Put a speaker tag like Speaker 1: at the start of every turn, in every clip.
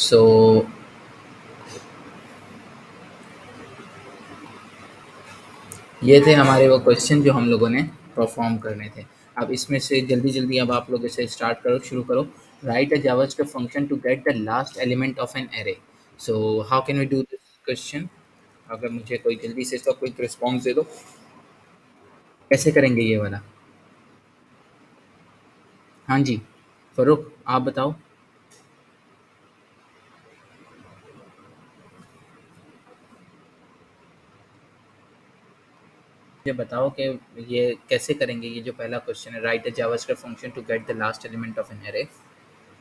Speaker 1: सो ये थे हमारे वो क्वेश्चन जो हम लोगों ने परफॉर्म करने थे। अब इसमें से जल्दी जल्दी अब आप लोग इसे स्टार्ट करो, शुरू करो। Write a JavaScript function to get the last element of an array. So how can we do this question? अगर मुझे कोई जल्दी से इसका क्विक रिस्पॉन्स दे दो, कैसे करेंगे ये वाला? हाँ जी, फरूक आप बताओ। मुझे बताओ कि ये कैसे करेंगे, ये जो पहला क्वेश्चन है, write a JavaScript function to get the last element of an array.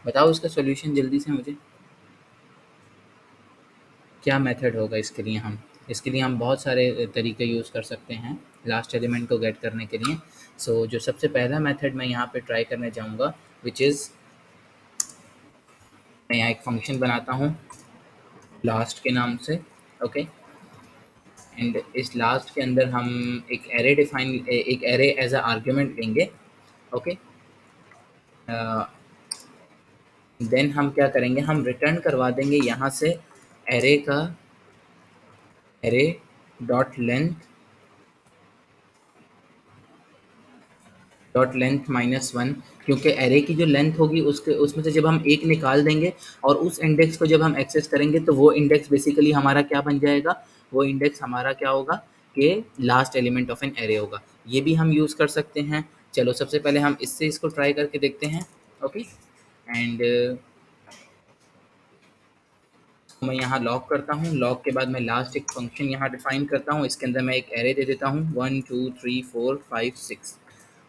Speaker 1: बताओ उसका सॉल्यूशन जल्दी से मुझे। क्या मेथड होगा इसके लिए? हम बहुत सारे तरीके यूज़ कर सकते हैं लास्ट एलिमेंट को गेट करने के लिए। सो जो सबसे पहला मेथड मैं यहाँ पे ट्राई करने जाऊँगा, विच इज़ मैं यहाँ एक फंक्शन बनाता हूँ लास्ट के नाम से। ओके, एंड इस लास्ट के अंदर हम एक एरे एज अ आर्ग्यूमेंट लेंगे। ओके, देन हम क्या करेंगे, हम रिटर्न करवा देंगे यहाँ से एरे का एरे डॉट लेंथ -1, क्योंकि एरे की जो लेंथ होगी उसके उसमें से जब हम एक निकाल देंगे और उस इंडेक्स को जब हम एक्सेस करेंगे तो वो इंडेक्स बेसिकली हमारा क्या बन जाएगा, वो इंडेक्स हमारा क्या होगा कि last element of an array होगा। ये भी हम यूज़ कर सकते हैं। चलो सबसे पहले हम इससे इसको ट्राई करके देखते हैं। ओके, एंड मैं यहाँ लॉक करता हूँ। लॉक के बाद मैं लास्ट एक फंक्शन यहाँ डिफाइन करता हूँ। इसके अंदर मैं एक एरे दे देता हूँ 1 2 3 4 5 6।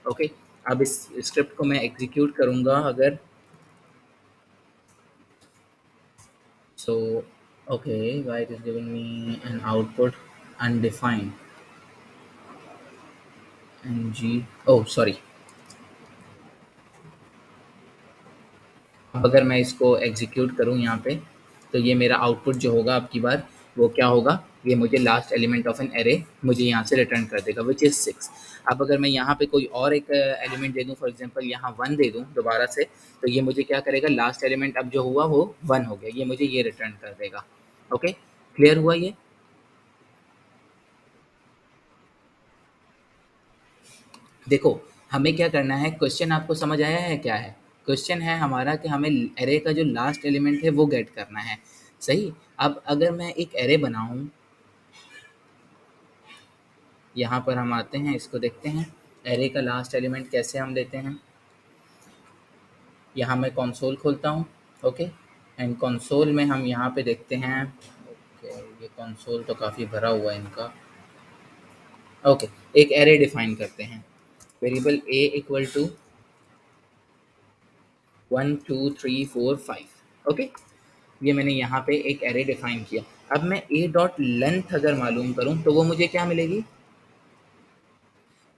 Speaker 1: ओके, अब इस स्क्रिप्ट को मैं एग्जीक्यूट करूँगा अगर। So, okay, why it is giving me an output undefined ng, oh sorry। अब अगर मैं इसको एग्जीक्यूट करूँ यहाँ पे, तो ये मेरा आउटपुट जो होगा अब की बार वो क्या होगा, ये मुझे last element of an array मुझे यहाँ से रिटर्न कर देगा, विच इज़ 6। अब अगर मैं यहाँ पे कोई और एक एलिमेंट दे दूँ, फॉर एग्जांपल यहाँ 1 दे दूँ दोबारा से, तो ये मुझे क्या करेगा, लास्ट एलिमेंट अब जो हुआ वो 1 हो गया, ये मुझे ये रिटर्न कर देगा। ओके, क्लियर हुआ ये? देखो, हमें क्या करना है, क्वेश्चन आपको समझ आया है क्या है? क्वेश्चन है हमारा कि हमें एरे का जो लास्ट एलिमेंट है वो गेट करना है। सही। अब अगर मैं एक एरे बनाऊं, यहाँ पर हम आते हैं, इसको देखते हैं एरे का लास्ट एलिमेंट कैसे हम लेते हैं। यहाँ मैं कंसोल खोलता हूँ। ओके, एंड कंसोल में हम यहाँ पे देखते हैं। ओके, ये कंसोल तो काफ़ी भरा हुआ है इनका। ओके, एक एरे डिफाइन करते हैं, variable a equal to 1 2 3 4 5। Okay, ये मैंने यहाँ पे एक एरे डिफाइन किया। अब मैं ए डॉट लेंथ अगर मालूम करूँ तो वो मुझे क्या मिलेगी,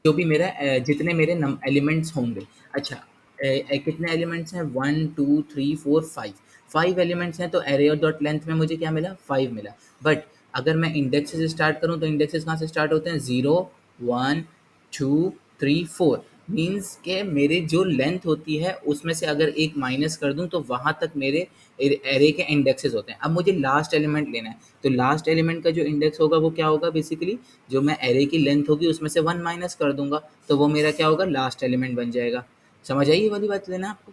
Speaker 1: जो भी मेरा जितने मेरे एलिमेंट्स होंगे। अच्छा, कितने एलिमेंट्स हैं, 1 2 3 4 5। 5 एलिमेंट्स हैं, तो एरे और डॉट लेंथ में मुझे क्या मिला, 5 मिला। बट अगर मैं इंडेक्स से स्टार्ट करूँ तो इंडेक्सेस कहाँ से स्टार्ट होते हैं, 0 1 2 3 4। मीन्स के मेरे जो लेंथ होती है उसमें से अगर एक माइनस कर दूं तो वहाँ तक मेरे एरे के इंडेक्सेस होते हैं। अब मुझे लास्ट एलिमेंट लेना है, तो लास्ट एलिमेंट का जो इंडेक्स होगा वो क्या होगा, बेसिकली जो मैं एरे की लेंथ होगी उसमें से 1 माइनस कर दूंगा, तो वो मेरा क्या होगा, लास्ट एलिमेंट बन जाएगा। समझ आई ये वाली बात लेना आपको?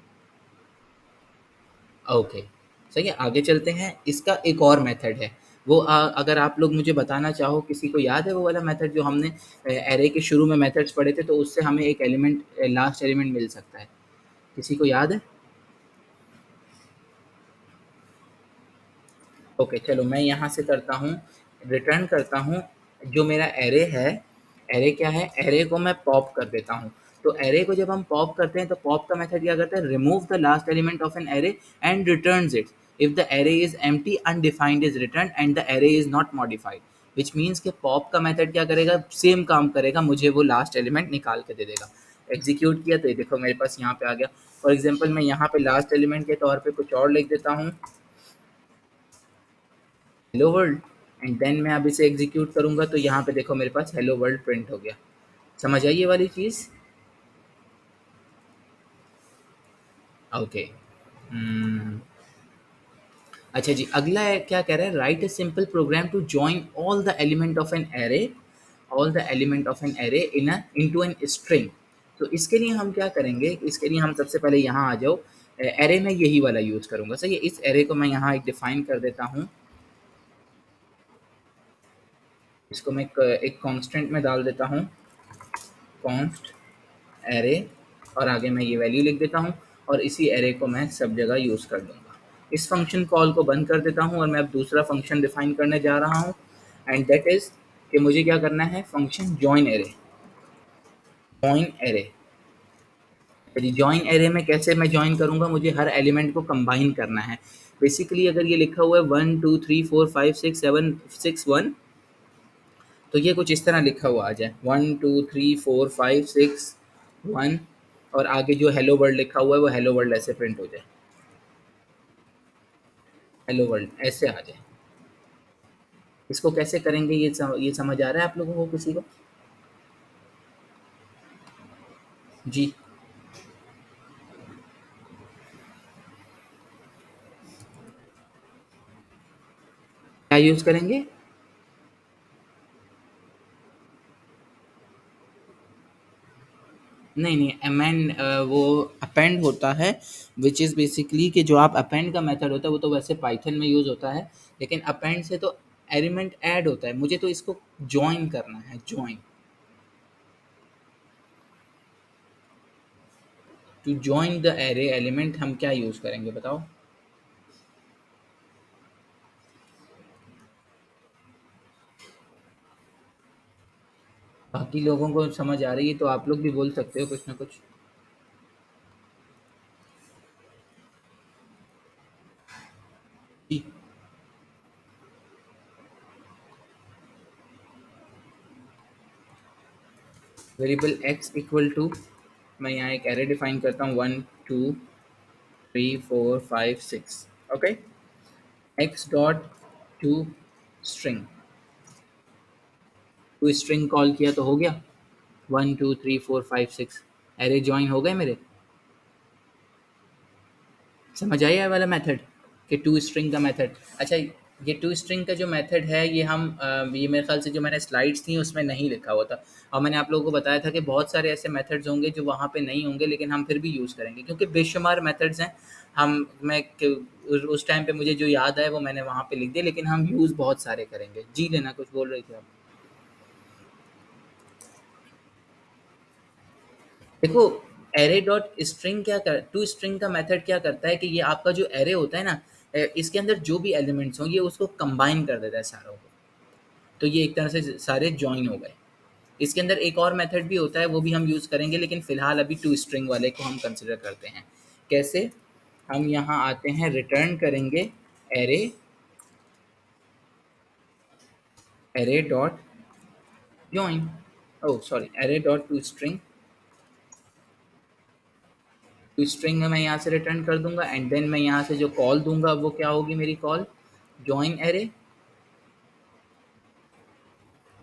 Speaker 1: ओके, सही है, आगे चलते हैं। इसका एक और मेथड है, वो अगर आप लोग मुझे बताना चाहो, किसी को याद है वो वाला मेथड जो हमने एरे के शुरू में मेथड्स पढ़े थे, तो उससे हमें एक एलिमेंट लास्ट एलिमेंट मिल सकता है? किसी को याद है? ओके, चलो मैं यहाँ से करता हूँ, रिटर्न करता हूँ जो मेरा एरे है। एरे क्या है, एरे को मैं पॉप कर देता हूँ। तो एरे को जब हम पॉप करते हैं तो पॉप का मेथड क्या करता है, remove the last element of an array and returns it if the array is empty undefined is return and the array is not modified. Which means कि पॉप का मेथड क्या करेगा, सेम काम करेगा, मुझे वो लास्ट एलिमेंट निकाल के दे देगा। एग्जीक्यूट किया तो ये देखो मेरे पास यहाँ पे आ गया। फॉर एग्जाम्पल मैं यहाँ पे लास्ट एलिमेंट के तौर पे कुछ और लिख देता हूँ, हेलो वर्ल्ड। एंड देन मैं अब इसे एग्जीक्यूट करूंगा तो यहाँ पे देखो मेरे पास हेलो वर्ल्ड प्रिंट हो गया। समझ आई ये वाली चीज़? ओके, अच्छा जी, अगला है क्या कह रहा है, write a simple program to join all the element of an array, all the element of an array in a into an string. तो इसके लिए हम क्या करेंगे, इसके लिए हम सबसे पहले यहाँ आ जाओ, एरे में यही वाला यूज़ करूँगा। सही है, इस एरे को मैं यहाँ एक डिफाइन कर देता हूँ, इसको मैं एक कांस्टेंट में डाल देता हूँ, कॉन्स्ट एरे, और आगे मैं ये वैल्यू लिख देता हूँ, और इसी एरे को मैं सब जगह यूज़ कर दूँगा। इस फंक्शन कॉल को बंद कर देता हूँ और मैं अब दूसरा फंक्शन डिफाइन करने जा रहा हूँ, एंड दैट इज़ कि मुझे क्या करना है, function join array, join array. यदि जॉइन एरे में कैसे मैं जॉइन करूँगा, मुझे हर एलिमेंट को कंबाइन करना है। बेसिकली अगर ये लिखा हुआ है 1 2 3 4 5 6 7 6 1, तो ये कुछ इस तरह लिखा हुआ आ जाए, 1 2 3 4 5 6 1, और आगे जो हेलो वर्ल्ड लिखा हुआ है वो हेलो वर्ल्ड ऐसे प्रिंट हो जाए, हेलो वर्ल्ड ऐसे आ जाए। इसको कैसे करेंगे, ये समझ आ रहा है आप लोगों को किसी को? जी, क्या यूज़ करेंगे? नहीं नहीं, अमेंड वो अपेंड होता है, विच इज़ बेसिकली कि जो आप अपेंड का मेथड होता है वो तो वैसे पाइथन में यूज़ होता है, लेकिन अपेंड से तो एलिमेंट ऐड होता है, मुझे तो इसको जॉइन करना है, join. To join the array element हम क्या यूज़ करेंगे बताओ? बाकी लोगों को समझ आ रही है तो आप लोग भी बोल सकते हो कुछ ना कुछ। जी, वेरिएबल एक्स इक्वल टू, मैं यहाँ एक एरे डिफाइन करता हूँ, 1 2 3 4 5 6, okay. X dot to string, to string call किया तो हो गया, 1 2 3 4 5 6 एरे ज्वाइन हो गए मेरे। समझ आया ये वाला मेथड, कि टू स्ट्रिंग का मेथड। अच्छा, ये टू स्ट्रिंग का जो मेथड है ये हम ये मेरे ख्याल से जो मैंने स्लाइड्स थी उसमें नहीं लिखा हुआ था, और मैंने आप लोगों को बताया था कि बहुत सारे ऐसे मेथड्स होंगे जो वहाँ पे नहीं होंगे, लेकिन हम फिर भी यूज़ करेंगे क्योंकि बेशुमार मेथड्स हैं। हम मैं उस टाइम पे मुझे जो याद है वो मैंने वहाँ पे लिख दिया, लेकिन हम यूज़ बहुत सारे करेंगे। जी लेना, कुछ बोल रही थी आप? देखो, एरे डॉट स्ट्रिंग क्या कर, टू स्ट्रिंग का मेथड क्या करता है कि ये आपका जो एरे होता है ना, इसके अंदर जो भी एलिमेंट्स हों ये उसको कंबाइन कर देता है सारों को, तो ये एक तरह से सारे जॉइन हो गए। इसके अंदर एक और मेथड भी होता है, वो भी हम यूज़ करेंगे, लेकिन फिलहाल अभी टू स्ट्रिंग वाले को हम कंसिडर करते हैं। कैसे? हम यहाँ आते हैं, रिटर्न करेंगे array, array dot join, oh sorry, array dot to string, to string में मैं यहाँ से रिटर्न कर दूंगा, एंड देन मैं यहाँ से जो कॉल दूंगा वो क्या होगी मेरी कॉल, जॉइन एरे।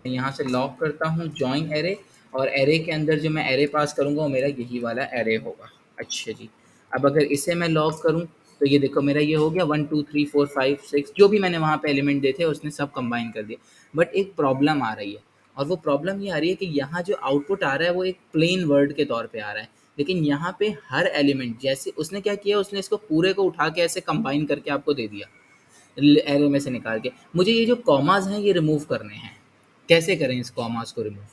Speaker 1: मैं यहाँ से लॉक करता हूँ जॉइन एरे, और एरे के अंदर जो मैं एरे पास करूँगा वो मेरा यही वाला एरे होगा। अच्छा जी, अब अगर इसे मैं लॉक करूँ तो ये देखो मेरा ये हो गया 1 2 3 4 5 6, जो भी मैंने वहाँ पे एलिमेंट दिए थे उसने सब कंबाइन कर दिया। बट एक प्रॉब्लम आ रही है, और वो प्रॉब्लम ये आ रही है कि यहाँ जो आउटपुट आ रहा है वो एक प्लेन वर्ड के तौर पे आ रहा है, लेकिन यहाँ पे हर एलिमेंट, जैसे उसने क्या किया, उसने इसको पूरे को उठा के ऐसे कंबाइन करके आपको दे दिया एरे में से निकाल के। मुझे ये जो कॉमास हैं ये रिमूव करने हैं, कैसे करें इस कॉमास को रिमूव?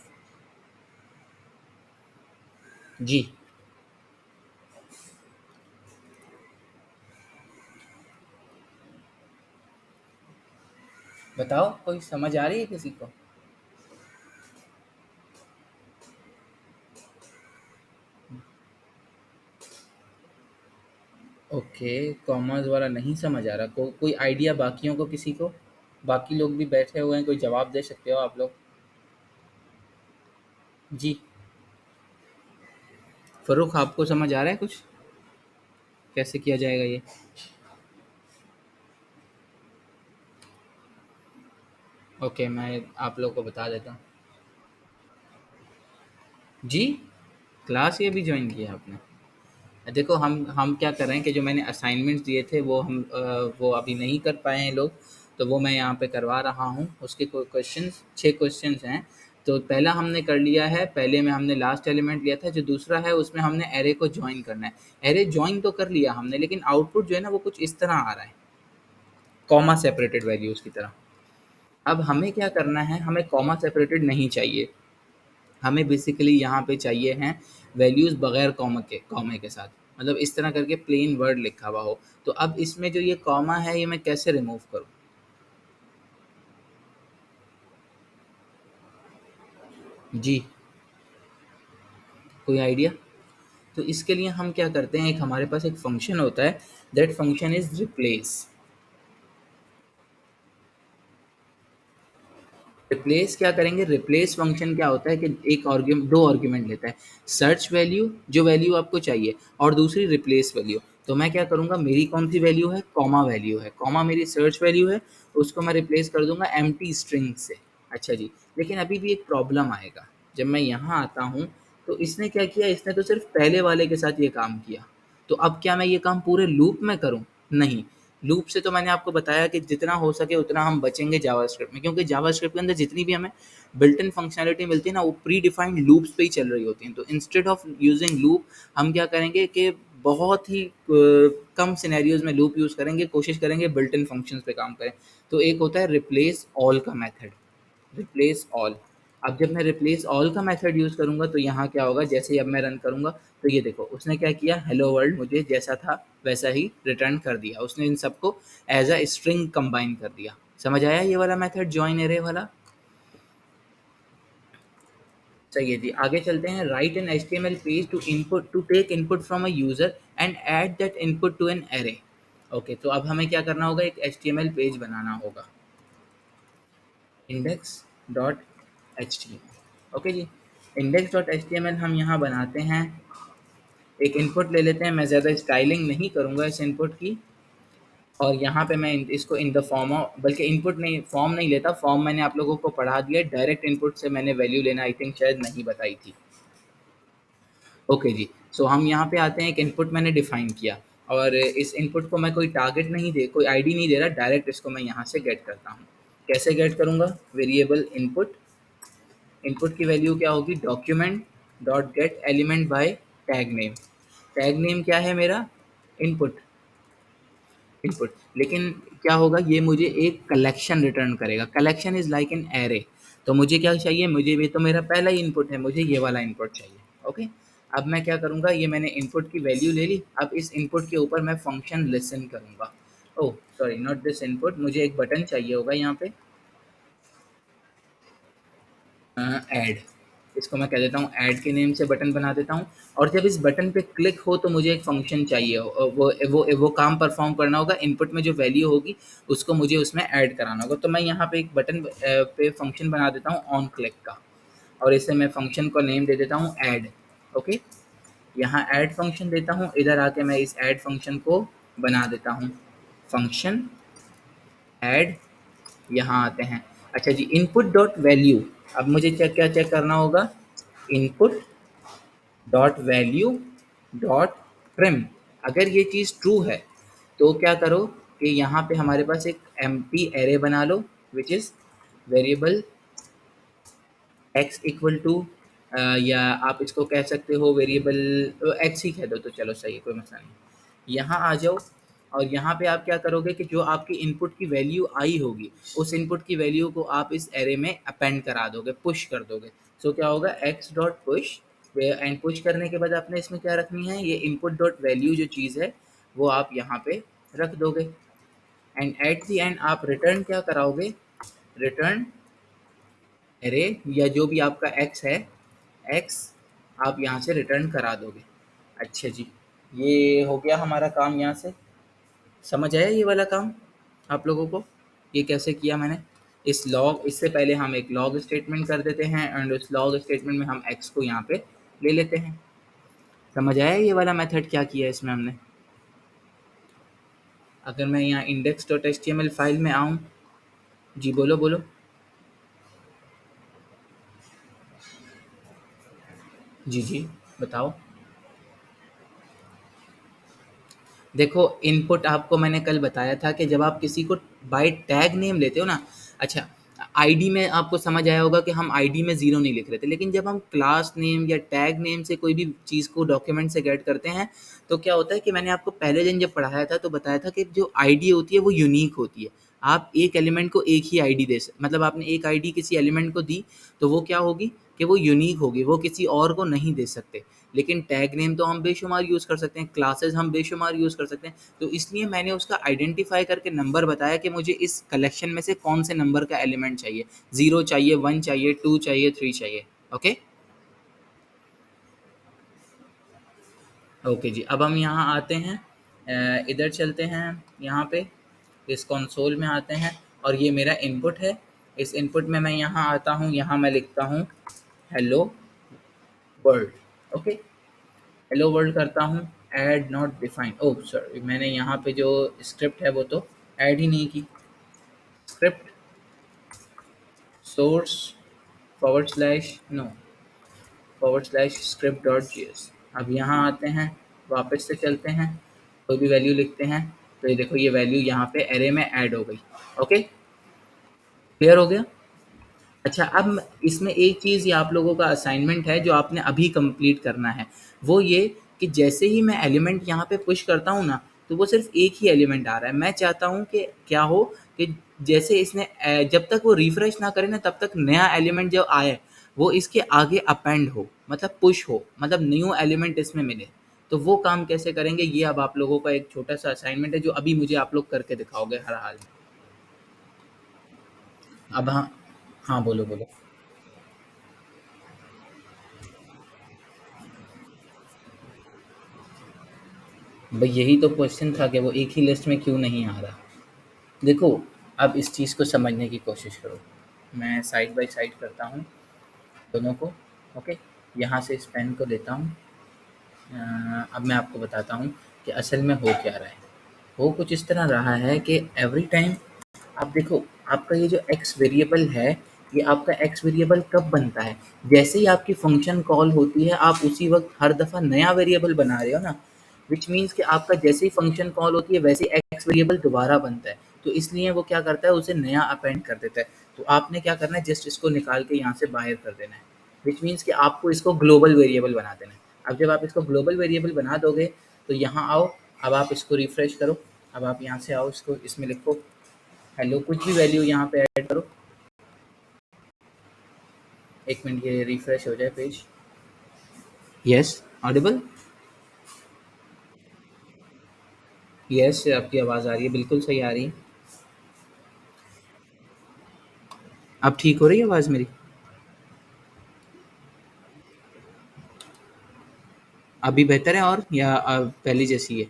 Speaker 1: जी, बताओ, कोई समझ आ रही है किसी को? ओके, कॉमर्स वाला नहीं समझ आ रहा, कोई आइडिया बाकियों को, किसी को? बाकी लोग भी बैठे हुए हैं, कोई जवाब दे सकते हो आप लोग? जी, फरूख आपको समझ आ रहा है कुछ, कैसे किया जाएगा ये? ओके, मैं आप लोग को बता देता हूँ। जी, क्लास ये भी ज्वाइन किया आपने? देखो हम क्या कर रहे हैं कि जो मैंने असाइनमेंट्स दिए थे वो अभी नहीं कर पाए हैं लोग, तो वो मैं यहाँ पे करवा रहा हूँ। उसके क्वेश्चंस 6 क्वेश्चंस हैं। तो पहला हमने कर लिया है, पहले में हमने लास्ट एलिमेंट लिया था, जो दूसरा है उसमें हमने एरे को जॉइन करना है। एरे जॉइन तो कर लिया हमने, लेकिन आउटपुट जो है ना वो कुछ इस तरह आ रहा है, कॉमा सेपरेटेड वैल्यूज़ की तरह। अब हमें क्या करना है, हमें कॉमा सेपरेटेड नहीं चाहिए, हमें बेसिकली यहाँ पे चाहिए हैं वैल्यूज़ बगैर कॉमा के साथ, मतलब इस तरह करके प्लेन वर्ड लिखा हुआ हो। तो अब इसमें जो ये कॉमा है ये मैं कैसे रिमूव करूँ? जी, कोई आइडिया? तो इसके लिए हम क्या करते हैं, एक हमारे पास एक फंक्शन होता है, that function is replace. Replace क्या करेंगे, रिप्लेस फंक्शन क्या होता है कि एक आर्ग्यूमेंट, दो आर्ग्यूमेंट लेता है, सर्च वैल्यू जो वैल्यू आपको चाहिए, और दूसरी रिप्लेस वैल्यू। तो मैं क्या करूँगा, मेरी कौन सी वैल्यू है, कॉमा वैल्यू है, कॉमा मेरी सर्च वैल्यू है, उसको मैं रिप्लेस कर दूंगा एम्प्टी स्ट्रिंग से। अच्छा जी, लेकिन अभी भी एक प्रॉब्लम आएगा। जब मैं यहाँ आता हूँ तो इसने क्या किया, इसने तो सिर्फ पहले वाले के साथ ये काम किया। तो अब क्या मैं ये काम पूरे लूप में करूँ? नहीं, लूप से तो मैंने आपको बताया कि जितना हो सके उतना हम बचेंगे जावास्क्रिप्ट में, क्योंकि जावास्क्रिप्ट के अंदर जितनी भी हमें बिल्ट इन फंक्शनैलिटी मिलती है ना, वो प्री डिफाइंड लूप्स पे ही चल रही होती हैं। तो इंस्टेड ऑफ यूजिंग लूप, हम क्या करेंगे कि बहुत ही कम सिनेरियोज में लूप यूज़ करेंगे, कोशिश करेंगे बिल्ट इन फंक्शंस पे काम करें। तो एक होता है रिप्लेस ऑल का मेथड, रिप्लेस ऑल। अब जब मैं रिप्लेस ऑल का मेथड यूज़ करूँगा तो यहाँ क्या होगा, जैसे ही अब मैं रन करूँगा तो ये देखो उसने क्या किया, हेलो वर्ल्ड मुझे जैसा था वैसा ही रिटर्न कर दिया। उसने इन सबको एज अ स्ट्रिंग कंबाइन कर दिया। समझ आया ये वाला मेथड, जॉइन एरे वाला? सही है जी, आगे चलते हैं। Write an HTML page to input, to take input from a user and add that input to an array. Okay, तो अब हमें क्या करना होगा, एक HTML पेज बनाना होगा, index dot H T M. Okay जी, index dot H T M L हम यहाँ बनाते हैं। एक इनपुट ले लेते हैं, मैं ज़्यादा स्टाइलिंग नहीं करूँगा इस इनपुट की। और यहाँ पे मैं इसको इन द फॉर्म ऑफ, बल्कि इनपुट नहीं, फॉर्म नहीं लेता, फॉर्म मैंने आप लोगों को पढ़ा दिया, डायरेक्ट इनपुट से मैंने वैल्यू लेना आई थिंक शायद नहीं बताई थी। ओके जी, सो हम यहाँ पे आते हैं, एक इनपुट मैंने डिफाइन किया, और इस इनपुट को मैं कोई टारगेट नहीं दे, कोई आईडी नहीं दे रहा, डायरेक्ट इसको मैं यहाँ से गेट करता हूँ। कैसे गेट करूँगा, वेरिएबल इनपुट, इनपुट की वैल्यू क्या होगी, document dot gate element by tag name. Tag name क्या है मेरा, इनपुट, इनपुट। लेकिन क्या होगा, ये मुझे एक कलेक्शन रिटर्न करेगा, collection is like an array. तो मुझे क्या चाहिए, मुझे, ये तो मेरा पहला ही इनपुट है, मुझे ये वाला इनपुट चाहिए। ओके, अब मैं क्या करूँगा, ये मैंने इनपुट की वैल्यू ले ली, अब इस इनपुट के ऊपर मैं फंक्शन लिसन करूँगा। Oh sorry, not this input, मुझे एक बटन चाहिए होगा यहाँ पे, ऐड, इसको मैं कह देता हूँ ऐड के नेम से बटन बना देता हूँ। और जब इस बटन पे क्लिक हो तो मुझे एक फंक्शन चाहिए हो, वो काम परफॉर्म करना होगा, इनपुट में जो वैल्यू होगी उसको मुझे उसमें ऐड कराना होगा। तो मैं यहाँ पे एक बटन पे फंक्शन बना देता हूँ ऑन क्लिक का, और इसे मैं फंक्शन को नेम दे देता हूँ ऐड। ओके, यहाँ ऐड फंक्शन देता हूँ, इधर आके मैं इस ऐड फंक्शन को बना देता हूँ फंक्शन ऐड। यहाँ आते हैं, अच्छा जी, इनपुट डॉट वैल्यू। अब मुझे क्या चेक करना होगा, input dot value dot trim. अगर ये चीज़ ट्रू है तो क्या करो कि यहाँ पे हमारे पास एक एम्प्टी एरे बना लो, which is variable x equal to, या आप इसको कह सकते हो वेरिएबल एक्स ही कह दो तो चलो सही है, कोई मसला नहीं। यहाँ आ जाओ, और यहाँ पे आप क्या करोगे कि जो आपकी इनपुट की वैल्यू आई होगी, उस इनपुट की वैल्यू को आप इस एरे में अपेंड करा दोगे, पुश कर दोगे। सो क्या होगा, x dot push, and push करने के बाद आपने इसमें क्या रखनी है, ये इनपुट डॉट वैल्यू जो चीज़ है वो आप यहाँ पे रख दोगे। एंड एट दी एंड आप रिटर्न क्या कराओगे, रिटर्न एरे, या जो भी आपका एक्स है, एक्स आप यहाँ से रिटर्न करा दोगे। अच्छा जी, ये हो गया हमारा काम यहाँ से। समझ आया ये वाला काम आप लोगों को, ये कैसे किया मैंने? इस लॉग, इससे पहले हम एक लॉग स्टेटमेंट कर देते हैं, एंड उस लॉग स्टेटमेंट में हम एक्स को यहाँ पे ले लेते हैं। समझ आया ये वाला मेथड क्या किया इसमें हमने? अगर मैं यहाँ index dot H T M L file में आऊँ, जी बोलो बोलो। जी जी, बताओ। देखो इनपुट आपको मैंने कल बताया था कि जब आप किसी को बाय टैग नेम लेते हो ना, अच्छा, आईडी में आपको समझ आया होगा कि हम आईडी में ज़ीरो नहीं लिख रहे थे, लेकिन जब हम क्लास नेम या टैग नेम से कोई भी चीज़ को डॉक्यूमेंट से गेट करते हैं, तो क्या होता है कि मैंने आपको पहले दिन जब पढ़ाया था तो बताया था कि जो आईडी होती है वो यूनिक होती है। आप एक एलिमेंट को एक ही आईडी मतलब आपने एक आईडी किसी एलिमेंट को दी, तो वो क्या होगी कि वो यूनिक होगी, वो किसी और को नहीं दे सकते। लेकिन टैग नेम तो हम बेशुमार यूज़ कर सकते हैं, क्लासेस हम बेशुमार यूज़ कर सकते हैं। तो इसलिए मैंने उसका आइडेंटिफ़ाई करके नंबर बताया कि मुझे इस कलेक्शन में से कौन से नंबर का एलिमेंट चाहिए, 0 चाहिए, 1 चाहिए, 2 चाहिए, 3 चाहिए। ओके? ओके जी, अब हम यहाँ आते हैं, इधर चलते हैं, यहाँ पे इस कंसोल में आते हैं और ये मेरा इनपुट है। इस इनपुट में मैं यहाँ आता हूँ, यहाँ मैं लिखता हूँ hello world. Okay? Hello world करता हूँ, add not defined, oh sorry, मैंने यहाँ पे जो स्क्रिप्ट है वो तो ऐड ही नहीं की। Script source forward slash no forward slash script dot J S. अब यहाँ आते हैं, वापस से चलते हैं, कोई भी वैल्यू लिखते हैं, तो ये देखो ये वैल्यू यहाँ पे एरे में ऐड हो गई। ओके, क्लियर हो गया? अच्छा, अब इसमें एक चीज़ ये आप लोगों का असाइनमेंट है जो आपने अभी कंप्लीट करना है। वो ये कि जैसे ही मैं एलिमेंट यहाँ पे पुश करता हूँ ना, तो वो सिर्फ़ एक ही एलिमेंट आ रहा है। मैं चाहता हूँ कि क्या हो कि जैसे इसने जब तक वो रिफ्रेश ना करे ना, तब तक नया एलिमेंट जो आए, वो इसके आगे अपेंड हो, मतलब पुश हो, मतलब न्यू एलिमेंट इसमें मिले। तो वो काम कैसे करेंगे, ये अब आप लोगों का एक छोटा-सा असाइनमेंट है जो अभी मुझे आप लोग करके दिखाओगे हर हाल में। अब हाँ, हाँ, बोलो, बोलो। भाई यही तो क्वेश्चन था कि वो एक ही लिस्ट में क्यों नहीं आ रहा। देखो, अब इस चीज़ को समझने की कोशिश करो। मैं साइड बाय साइड करता हूँ दोनों को। ओके, यहाँ से इस पेन को लेता हूँ। अब मैं आपको बताता हूँ कि असल में हो क्या रहा है। वो कुछ इस तरह रहा है कि एवरी टाइम आप देखो, आपका ये जो एक्स वेरिएबल है, ये आपका एक्स वेरिएबल कब बनता है? जैसे ही आपकी फंक्शन कॉल होती है, आप उसी वक्त हर दफ़ा नया वेरिएबल बना रहे हो ना, विच मीन्स कि आपका जैसे ही फंक्शन कॉल होती है वैसे ही एक्स वेरिएबल दोबारा बनता है। तो इसलिए वो क्या करता है, उसे नया अपेंड कर देता है। तो आपने क्या करना है, जस्ट इसको निकाल के यहाँ से बाहर कर देना है, विच मीन्स कि आपको इसको ग्लोबल वेरिएबल बना देना है। अब जब आप इसको ग्लोबल वेरिएबल बना दोगे, तो यहाँ आओ, अब आप इसको रिफ्रेश करो। अब आप यहाँ से आओ, इसको इसमें लिखो हेलो, कुछ भी वैल्यू यहाँ पे ऐड करो। एक मिनट, ये रिफ्रेश हो जाए पेज। Yes, Audible. यस, आपकी आवाज़ आ रही है, बिल्कुल सही आ रही है। अब ठीक हो रही है आवाज़ मेरी? अभी बेहतर है और या पहले जैसी है?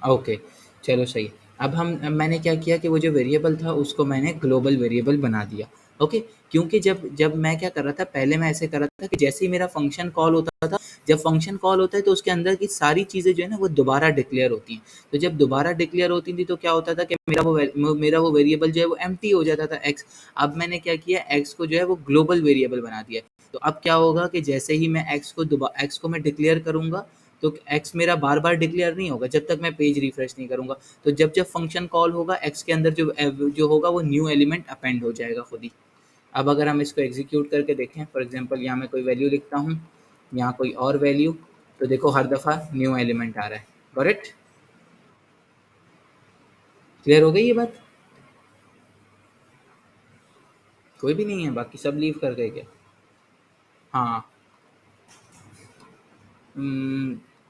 Speaker 1: ओके, चलो सही है। अब मैंने क्या किया कि वो जो वेरिएबल था उसको मैंने ग्लोबल वेरिएबल बना दिया। ओके, क्योंकि जब जब मैं क्या कर रहा था, पहले मैं ऐसे कर रहा था कि जैसे ही मेरा फंक्शन कॉल होता था, जब फंक्शन कॉल होता है तो उसके अंदर की सारी चीज़ें जो है ना वो दोबारा डिक्लेयर होती हैं। तो जब दोबारा डिक्लेयर होती थी तो क्या होता था कि मेरा वो वेरिएबल जो है वो एम्प्टी हो जाता था, एक्स। अब मैंने क्या किया, एक्स को जो है वो ग्लोबल वेरिएबल बना दिया। तो अब क्या होगा कि जैसे ही मैं एक्स को मैं डिक्लेयर करूँगा, तो एक्स मेरा बार बार डिक्लेयर नहीं होगा जब तक मैं पेज रिफ्रेश नहीं करूँगा। तो जब जब फंक्शन कॉल होगा, एक्स के अंदर जो होगा वो न्यू एलिमेंट अपेंड हो जाएगा खुद ही। अब अगर हम इसको एग्जीक्यूट करके देखें, फॉर एग्जांपल यहाँ मैं कोई वैल्यू लिखता हूँ, यहाँ कोई और वैल्यू, तो देखो हर दफ़ा न्यू एलिमेंट आ रहा है। करेक्ट? क्लियर हो गई ये बात? कोई भी नहीं है, बाकी सब लीव कर गए क्या? हाँ।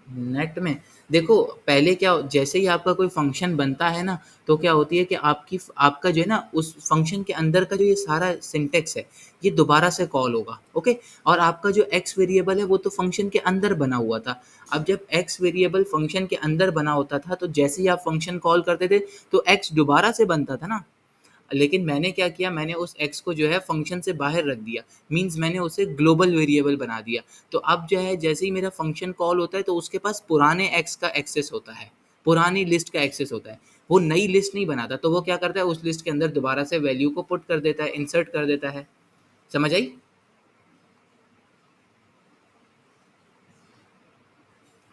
Speaker 1: नेट में देखो, पहले क्या, जैसे ही आपका कोई फंक्शन बनता है ना, तो क्या होती है कि आपका जो है ना उस फंक्शन के अंदर का जो ये सारा सिंटेक्स है, ये दोबारा से कॉल होगा। ओके, और आपका जो एक्स वेरिएबल है वो तो फंक्शन के अंदर बना हुआ था। अब जब एक्स वेरिएबल फंक्शन के अंदर बना होता था, तो जैसे ही आप फंक्शन कॉल करते थे, तो एक्स दोबारा से बनता था ना। लेकिन मैंने क्या किया, मैंने उस एक्स को जो है फंक्शन से बाहर रख दिया, मीन्स मैंने उसे ग्लोबल वेरिएबल बना दिया। तो अब जो है जैसे ही मेरा फंक्शन कॉल होता है तो उसके पास पुराने एक्स का एक्सेस होता है, पुरानी लिस्ट का एक्सेस होता है। वो नई लिस्ट नहीं बनाता, तो वो क्या करता है, उस लिस्ट के अंदर दोबारा से वैल्यू को पुट कर देता है, इंसर्ट कर देता है। समझ आई?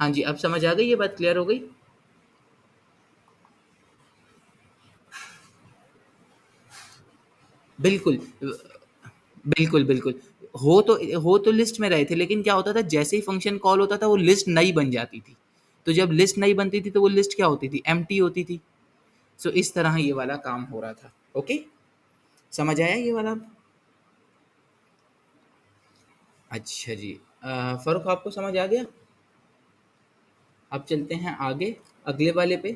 Speaker 1: हाँ जी, अब समझ आ गई, ये बात क्लियर हो गई? बिल्कुल। बिल्कुल, बिल्कुल। हो तो लिस्ट में रहे थे, लेकिन क्या होता था जैसे ही फ़ंक्शन कॉल होता था वो लिस्ट नई बन जाती थी। तो जब लिस्ट नई बनती थी तो वो लिस्ट क्या होती थी? एम्प्टी होती थी। सो इस तरह ये वाला काम हो रहा था। ओके? समझ आया ये वाला? अच्छा जी। फ़ारूक आपको समझ आ गया? अब चलते हैं आगे अगले वाले पे,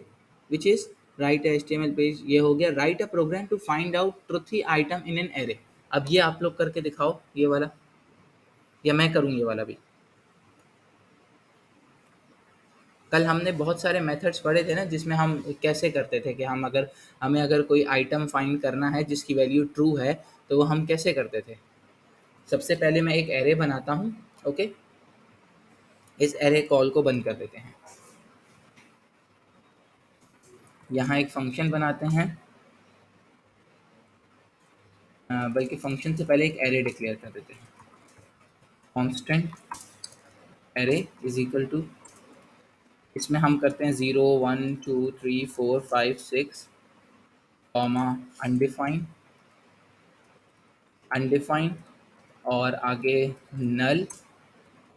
Speaker 1: which is right HTML page. ये हो गया right a program to find out truthy item in an array. अब ये आप लोग करके दिखाओ ये वाला, या मैं करूँ ये वाला भी? कल हमने बहुत सारे मेथड्स पढ़े थे ना, जिसमें हम कैसे करते थे कि हम अगर हमें अगर कोई आइटम फाइंड करना है जिसकी वैल्यू ट्रू है, तो वो हम कैसे करते थे? सबसे पहले मैं एक एरे बनाता हूँ। ओके, इस एरे कॉल को बंद कर देते हैं। यहाँ एक फंक्शन बनाते हैं, बल्कि फंक्शन से पहले एक एरे डिक्लेयर कर देते हैं। Constant array is equal to, इसमें हम करते हैं 0 1 2 3 4 5 6 कॉमा अनडिफाइंड, अनडिफाइंड और आगे नल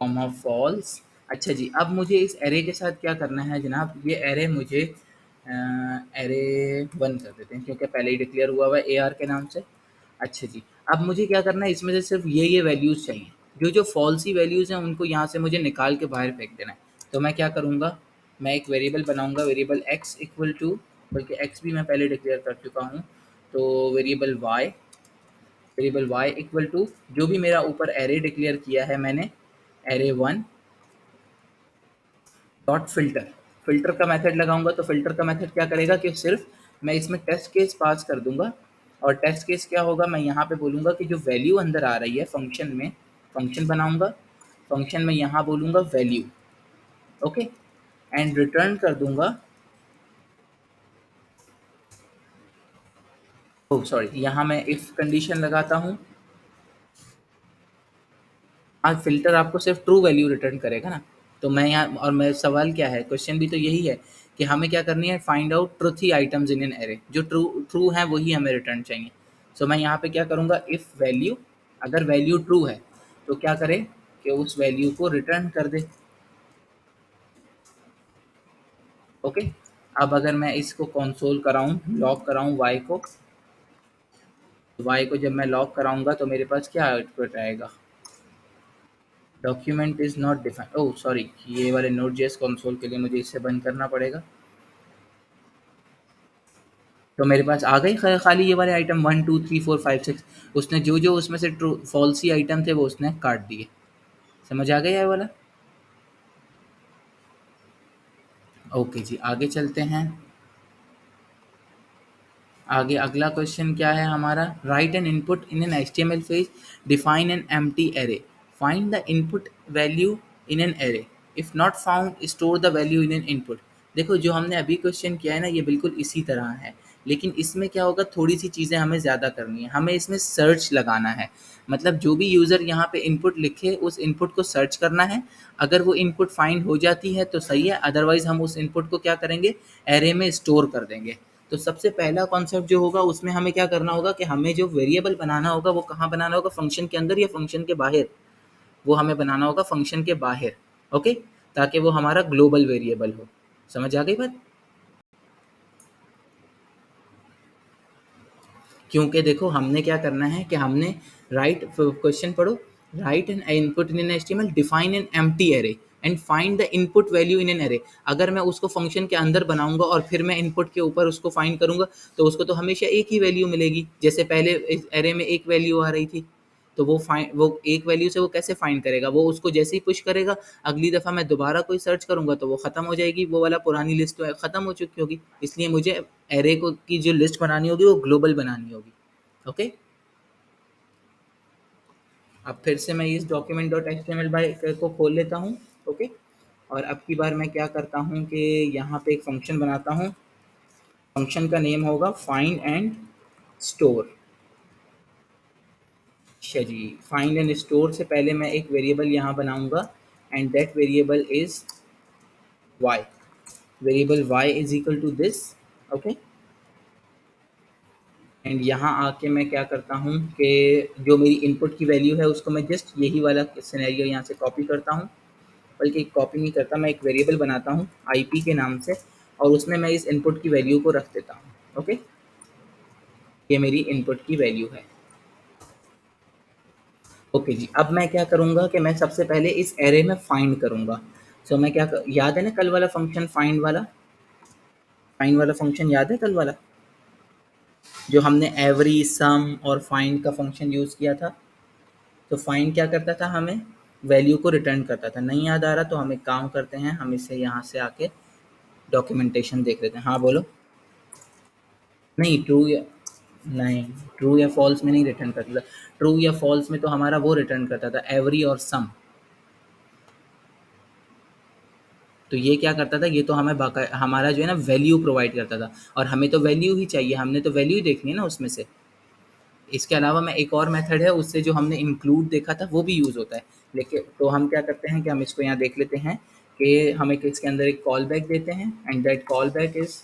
Speaker 1: कॉमा फॉल्स। अच्छा जी, अब मुझे इस एरे के साथ क्या करना है जनाब? ये एरे मुझे एरे वन कर देते हैं, क्योंकि पहले ही डिक्लेयर हुआ हुआ है ए आर के नाम से। अच्छा जी, अब मुझे क्या करना है, इसमें से सिर्फ ये वैल्यूज़ चाहिए। जो जो फॉल्सी वैल्यूज़ हैं उनको यहाँ से मुझे निकाल के बाहर फेंक देना है। तो मैं क्या करूँगा, मैं एक वेरिएबल बनाऊँगा, वेरिएबल एक्स इक्वल टू, बल्कि एक्स भी मैं पहले डिक्लेयर कर चुका हूँ, तो variable y, variable y equal to जो भी मेरा ऊपर एरे डिक्लेयर किया है मैंने, array one dot filter. Filter का मेथड लगाऊंगा तो फिल्टर का मेथड क्या करेगा कि सिर्फ मैं इसमें टेस्ट केस पास कर दूंगा। और टेस्ट केस क्या होगा, मैं यहाँ पे बोलूँगा कि जो वैल्यू अंदर आ रही है फंक्शन में, फंक्शन बनाऊंगा, फंक्शन में यहाँ बोलूँगा वैल्यू। ओके, एंड रिटर्न कर दूंगा, ओ सॉरी, यहाँ मैं इफ़ कंडीशन लगाता हूँ। आज फ़िल्टर आपको सिर्फ ट्रू वैल्यू रिटर्न करेगा ना, तो मैं यहाँ, और मैं सवाल क्या है, क्वेश्चन भी तो यही है कि हमें क्या करनी है, find out truthy items in an array, जो ट्रू ट्रू हैं वही हमें रिटर्न चाहिए। सो मैं यहाँ पे क्या करूँगा, इफ़ वैल्यू, अगर वैल्यू ट्रू है तो क्या करे कि उस वैल्यू को रिटर्न कर दे। ओके, अब अगर मैं इसको कंसोल कराऊँ, लॉक कराऊँ वाई को, वाई को जब मैं लॉक कराऊँगा तो मेरे पास क्या आउटपुट आएगा, document is not defined, oh sorry, ये वाले नोट जेएस कंसोल के लिए मुझे इसे बंद करना पड़ेगा। तो मेरे पास आ गई खाली ये वाले आइटम 1 2 3 4 5 6। उसने जो जो उसमें से ट्रू फॉल्सी आइटम थे वो उसने काट दिए। समझ आ गया ये वाला? ओके जी, आगे चलते हैं। आगे अगला क्वेश्चन क्या है हमारा, write an input in an HTML page, define an empty array, find the input value in an array, if not found store the value in an input. देखो जो हमने अभी क्वेश्चन किया है ना, ये बिल्कुल इसी तरह है, लेकिन इसमें क्या होगा, थोड़ी सी चीज़ें हमें ज़्यादा करनी है, हमें इसमें सर्च लगाना है। मतलब जो भी यूज़र यहाँ पे इनपुट लिखे उस इनपुट को सर्च करना है। अगर वो इनपुट फाइंड हो जाती है तो सही है, अदरवाइज़ हम उस इनपुट को क्या करेंगे, एरे में स्टोर कर देंगे। तो सबसे पहला कॉन्सेप्ट जो होगा उसमें हमें क्या करना होगा कि हमें जो वेरिएबल बनाना होगा वो कहाँ बनाना होगा, फंक्शन के अंदर या फंक्शन के बाहर? वो हमें बनाना होगा फंक्शन के बाहर। ओके, ताकि वो हमारा ग्लोबल वेरिएबल हो। समझ आ गई बात? क्योंकि देखो हमने क्या करना है कि हमने राइट, क्वेश्चन पढ़ो, right an input in an HTML, define an empty array and find the input value in an array. अगर मैं उसको फंक्शन के अंदर बनाऊंगा और फिर मैं इनपुट के ऊपर उसको फाइंड करूंगा तो उसको तो हमेशा एक ही वैल्यू मिलेगी, जैसे पहले इस एरे में एक वैल्यू आ रही थी। तो वो एक वैल्यू से वो कैसे फाइंड करेगा, वो उसको जैसे ही पुश करेगा, अगली दफ़ा मैं दोबारा कोई सर्च करूंगा तो वो ख़त्म हो जाएगी, वो वाला पुरानी लिस्ट तो ख़त्म हो चुकी होगी। इसलिए मुझे एरे को की जो लिस्ट बनानी होगी वो ग्लोबल बनानी होगी। ओके, अब फिर से मैं इस document dot H T M L बाई को खोल लेता हूँ। ओके, और अब की बार मैं क्या करता हूँ कि यहाँ पे एक फंक्शन बनाता हूँ, फंक्शन का नेम होगा फाइंड एंड स्टोर। अच्छा जी, फाइंड एंड स्टोर से पहले मैं एक वेरिएबल यहाँ बनाऊँगा, and that variable is y, variable y is equal to this, okay. And यहाँ आके मैं क्या करता हूँ कि जो मेरी इनपुट की वैल्यू है उसको मैं जस्ट यही वाला सिनेरियो यहाँ से कॉपी करता हूँ, बल्कि कॉपी नहीं करता, मैं एक वेरिएबल बनाता हूँ IP के नाम से, और उसमें मैं इस इनपुट की वैल्यू को रख देता हूँ, ओके। ये मेरी इनपुट की वैल्यू है, ओके जी। अब मैं क्या करूँगा कि मैं सबसे पहले इस एरे में फाइंड करूँगा। सो मैं याद है ना कल वाला फंक्शन फाइंड वाला फंक्शन याद है कल वाला, जो हमने एवरी, सम और फाइंड का फंक्शन यूज़ किया था। तो फाइंड क्या करता था, हमें वैल्यू को रिटर्न करता था। नहीं याद आ रहा तो हम एक काम करते हैं, हम इसे यहाँ से आके डॉक्यूमेंटेशन देख लेते हैं। हाँ बोलो। नहीं ट्रू या नहीं, ट्रू या फॉल्स में नहीं रिटर्न करता था। ट्रू या फॉल्स में तो हमारा वो रिटर्न करता था एवरी और सम। तो ये क्या करता था, ये तो हमें हमारा जो है ना वैल्यू प्रोवाइड करता था, और हमें तो वैल्यू ही चाहिए, हमने तो वैल्यू ही देखनी है ना उसमें से। इसके अलावा मैं एक और मेथड है उससे जो हमने इंक्लूड देखा था वो भी यूज़ होता है। लेकिन तो हम क्या करते हैं कि हम इसको यहाँ देख लेते हैं कि हम एक इसके अंदर एक कॉल बैक देते हैं, and that call back is,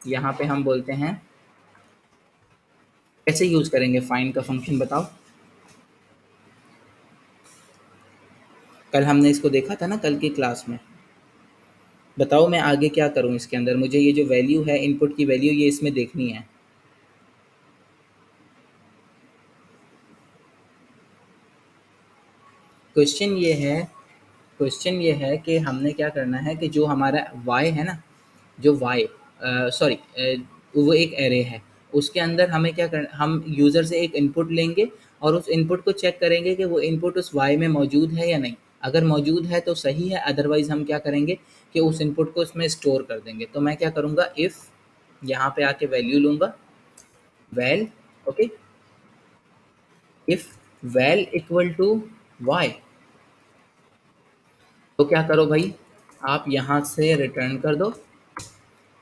Speaker 1: यहाँ पे हम बोलते हैं, कैसे यूज़ करेंगे फाइंड का फंक्शन बताओ। कल हमने इसको देखा था ना कल की क्लास में। बताओ मैं आगे क्या करूँ इसके अंदर, मुझे ये जो वैल्यू है इनपुट की वैल्यू ये इसमें देखनी है। क्वेश्चन ये है क्वेश्चन ये है कि हमने क्या करना है कि जो हमारा y है ना, जो y, सॉरी, वो एक एरे है, उसके अंदर हमें क्या करना, हम यूज़र से एक इनपुट लेंगे और उस इनपुट को चेक करेंगे कि वो इनपुट उस y में मौजूद है या नहीं। अगर मौजूद है तो सही है, अदरवाइज़ हम क्या करेंगे कि उस इनपुट को उसमें स्टोर कर देंगे। तो मैं क्या करूँगा, इफ़ यहाँ पे आके वैल्यू लूँगा, val, okay, if val equal to y, तो क्या करो भाई, आप यहाँ से रिटर्न कर दो।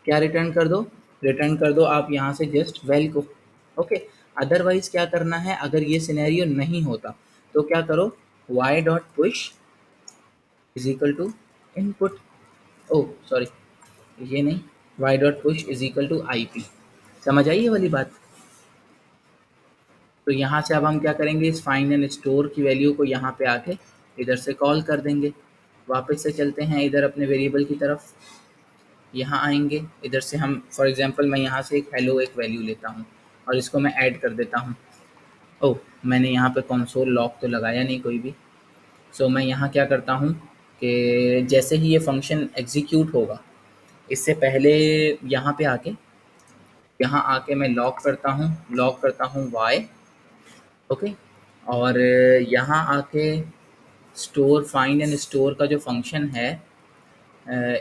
Speaker 1: क्या रिटर्न कर दो, रिटर्न कर दो आप यहाँ से जस्ट वेल को, ओके। अदरवाइज क्या करना है, अगर ये सिनेरियो नहीं होता तो क्या करो, y dot push is equal to input, oh sorry, ये नहीं, y dot push is equal to IP। समझ आई ये वाली बात। तो यहाँ से अब हम क्या करेंगे, इस फाइंड एंड स्टोर की वैल्यू को यहाँ पे आके इधर से कॉल कर देंगे। वापस से चलते हैं इधर अपने वेरिएबल की तरफ, यहाँ आएंगे, इधर से हम फॉर एग्जांपल मैं यहाँ से एक हेलो एक वैल्यू लेता हूँ और इसको मैं ऐड कर देता हूँ। ओह, मैंने यहाँ पे कंसोल लॉक तो लगाया नहीं कोई भी। सो मैं यहाँ क्या करता हूँ कि जैसे ही ये फंक्शन एग्जीक्यूट होगा, इससे पहले यहाँ पे आके, यहाँ आके मैं लॉक करता हूँ वाई, ओके। और यहाँ आके स्टोर, फाइंड एंड स्टोर का जो फंक्शन है,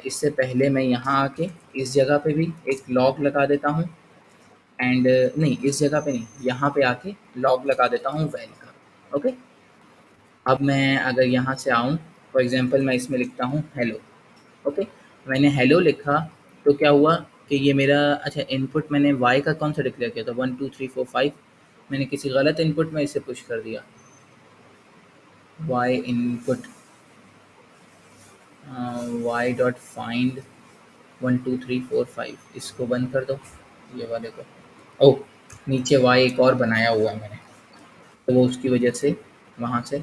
Speaker 1: इससे पहले मैं यहाँ आके इस जगह पे भी एक लॉग लगा देता हूँ, एंड नहीं, इस जगह पे नहीं, यहाँ पे आके लॉग लगा देता हूँ वैल का, ओके। अब मैं अगर यहाँ से आऊँ, फॉर एग्जांपल मैं इसमें लिखता हूँ हेलो, ओके। मैंने हेलो लिखा तो क्या हुआ कि ये मेरा, अच्छा इनपुट मैंने वाई का कौन सा डिक्लेयर किया था, 1 2 3 4 5, मैंने किसी गलत इनपुट में इसे पुश कर दिया, y input, y dot find 1 2 3 4 5, इसको बंद कर दो, ये वाले को। ओह, नीचे वाई एक और बनाया हुआ है मैंने, तो वो उसकी वजह से वहाँ से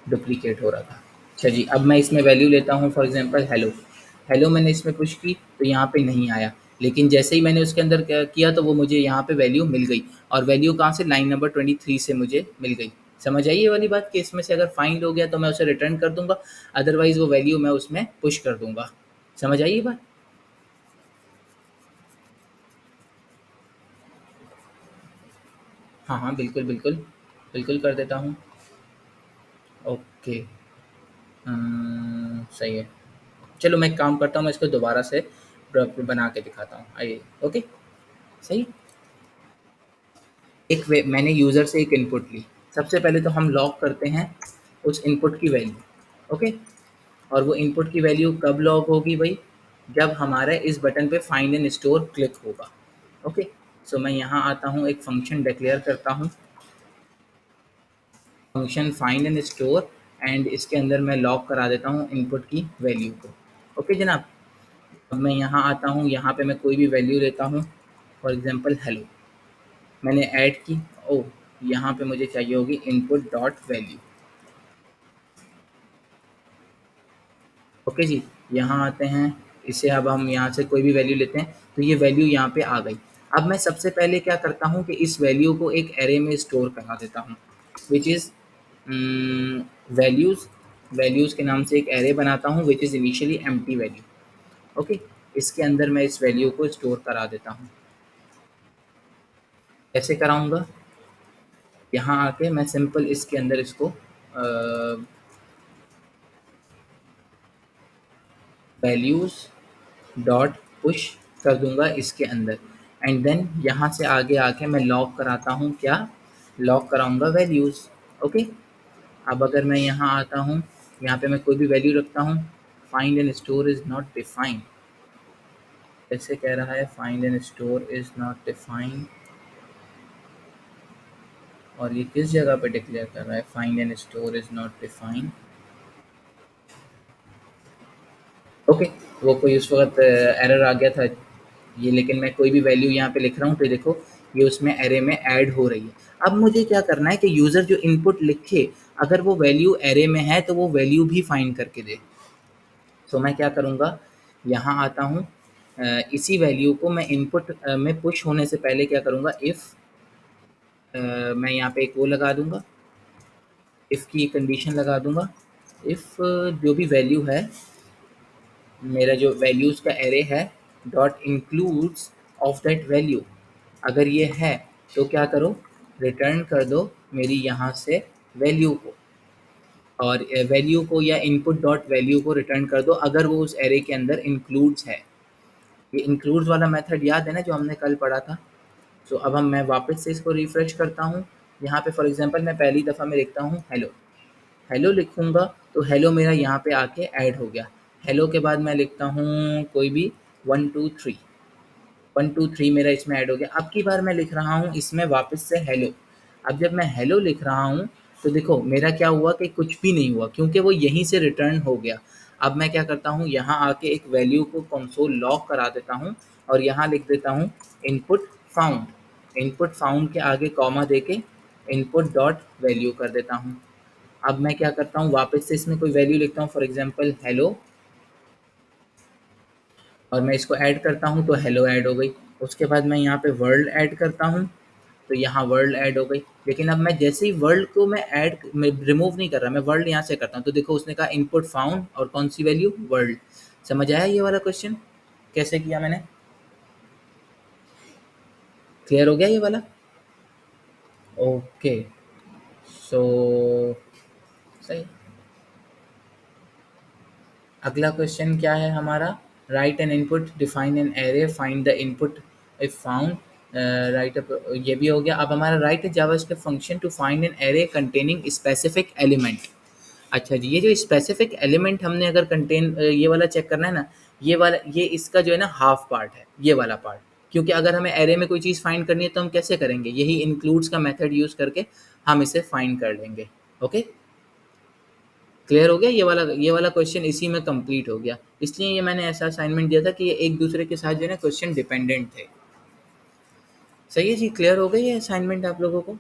Speaker 1: डुप्लीकेट हो रहा था। अच्छा जी, अब मैं इसमें वैल्यू लेता हूँ फॉर एग्जांपल हेलो। हेलो मैंने इसमें पुश की तो यहाँ पे नहीं आया, लेकिन जैसे ही मैंने उसके अंदर क्या किया तो वो मुझे यहाँ पे वैल्यू मिल गई, और वैल्यू कहाँ से, लाइन नंबर 23 से मुझे मिल गई। समझ आई ये वाली बात कि इसमें से अगर फाइंड हो गया तो मैं उसे रिटर्न कर दूंगा, अदरवाइज वो वैल्यू मैं उसमें पुश कर दूंगा। समझ आई ये बात। हाँ हाँ, बिल्कुल बिल्कुल, बिल्कुल कर देता हूँ। ओके, सही है। चलो मैं एक काम करता हूँ, मैं इसको दोबारा से बना के दिखाता हूँ, आइए, ओके। सही। एक मैंने यूज़र से एक इनपुट ली, सबसे पहले तो हम लॉग करते हैं उस इनपुट की वैल्यू, ओके। और वो इनपुट की वैल्यू कब लॉग होगी भाई, जब हमारे इस बटन पे फाइंड एंड स्टोर क्लिक होगा, ओके। सो मैं यहाँ आता हूँ, एक फंक्शन डिक्लेयर करता हूँ, function find and store, and इसके अंदर मैं लॉग करा देता हूँ इनपुट की वैल्यू को, ओके जनाब। अब मैं यहाँ आता हूँ, यहाँ पे मैं कोई भी वैल्यू लेता हूँ, फॉर एग्जांपल हेलो, मैंने ऐड की। ओह! यहाँ पे मुझे चाहिए होगी इनपुट डॉट वैल्यू। ओके जी, यहाँ आते हैं, इसे अब हम यहाँ से कोई भी वैल्यू लेते हैं, तो ये वैल्यू यहाँ पे आ गई। अब मैं सबसे पहले क्या करता हूँ कि इस वैल्यू को एक एरे में स्टोर करा देता हूँ, विच इज़ वैल्यूज़, वैल्यूज़ के नाम से एक एरे बनाता हूँ which is initially empty value. Okay, इसके अंदर मैं इस वैल्यू को स्टोर करा देता हूँ। कैसे कराऊँगा? यहाँ आके मैं सिंपल इसके अंदर इसको वैल्यूज़ डॉट पुश कर दूंगा इसके अंदर, एंड देन यहाँ से आगे आके मैं लॉक कराता हूँ, क्या लॉक कराऊंगा वैल्यूज़। ओके, अब अगर मैं यहाँ आता हूँ, यहाँ पे मैं कोई भी वैल्यू रखता हूँ, find and store is not defined, ऐसे कह रहा है find and store is not defined, और ये किस जगह पे डिक्लेयर कर रहा है find and store is not defined. Okay, वो कोई उस वक़्त एरर आ गया था ये, लेकिन मैं कोई भी वैल्यू यहाँ पे लिख रहा हूँ तो देखो ये उसमें एरे में ऐड हो रही है। अब मुझे क्या करना है कि यूज़र जो इनपुट लिखे, अगर वो वैल्यू एरे में है तो वो वैल्यू भी फाइंड करके दे। तो मैं क्या करूँगा, यहाँ आता हूँ, इसी वैल्यू को मैं इनपुट में पुश होने से पहले क्या करूँगा, इफ़ मैं यहाँ पे एक वो लगा दूँगा, इफ़ की कंडीशन लगा दूँगा, इफ़ जो भी वैल्यू है, मेरा जो वैल्यूज़ का एरे है, dot includes of that value, अगर ये है तो क्या करो, रिटर्न कर दो मेरी यहाँ से वैल्यू को, और वैल्यू को या इनपुट डॉट वैल्यू को रिटर्न कर दो अगर वो उस एरे के अंदर इंक्लूड्स है। ये इंक्लूड्स वाला मेथड याद है ना जो हमने कल पढ़ा था। तो अब हम मैं वापस से इसको रिफ्रेश करता हूँ, यहाँ पे फॉर एग्जांपल मैं पहली दफ़ा में लिखता हूँ हेलो, हेलो लिखूँगा तो हेलो मेरा यहाँ पे आके ऐड हो गया। हेलो के बाद मैं लिखता हूँ कोई भी 1 2 3, 1 2 3 मेरा इसमें ऐड हो गया। अब की बार मैं लिख रहा हूँ इसमें वापस से हेलो। अब जब मैं हेलो लिख रहा हूँ तो देखो मेरा क्या हुआ कि कुछ भी नहीं हुआ क्योंकि वो यहीं से रिटर्न हो गया। अब मैं क्या करता हूँ, यहाँ आके एक वैल्यू को कंसोल लॉक करा देता हूँ और यहाँ लिख देता हूँ इनपुट फाउंड, इनपुट फाउंड के आगे कॉमा देके इनपुट डॉट वैल्यू कर देता हूँ। अब मैं क्या करता हूँ, वापस से इसमें कोई वैल्यू लिखता हूँ, फॉर एग्जांपल हेलो, और मैं इसको ऐड करता हूँ तो हेलो ऐड हो गई। उसके बाद मैं यहाँ पे वर्ल्ड ऐड करता हूँ तो यहाँ वर्ल्ड ऐड हो गई। लेकिन अब मैं जैसे ही वर्ल्ड को मैं रिमूव नहीं कर रहा, मैं वर्ल्ड यहाँ से करता हूँ तो देखो उसने कहा इनपुट फाउंड और कौन सी वैल्यू, वर्ल्ड। समझ आया ये वाला क्वेश्चन कैसे किया मैंने? क्लियर हो गया ये वाला? ओके, सो सही। अगला क्वेश्चन क्या है हमारा, write an input, define an array, find the input if found, write up, ये भी हो गया। अब हमारा write JavaScript function to find an array containing specific element. अच्छा जी, ये जो स्पेसिफिक एलिमेंट हमने अगर कंटेन ये वाला चेक करना है ना, ये वाला ये इसका जो है ना हाफ पार्ट है ये वाला पार्ट, क्योंकि अगर हमें एरे में कोई चीज़ फाइंड करनी है तो हम कैसे करेंगे, यही इंक्लूड्स का मेथड यूज़ करके हम इसे फाइंड कर लेंगे। ओके, क्लियर हो गया ये वाला क्वेश्चन इसी में कंप्लीट हो गया। इसलिए ये मैंने ऐसा असाइनमेंट दिया था कि ये एक दूसरे के साथ जो है ना क्वेश्चन डिपेंडेंट थे। सही है जी, क्लियर हो गई ये असाइनमेंट आप लोगों को?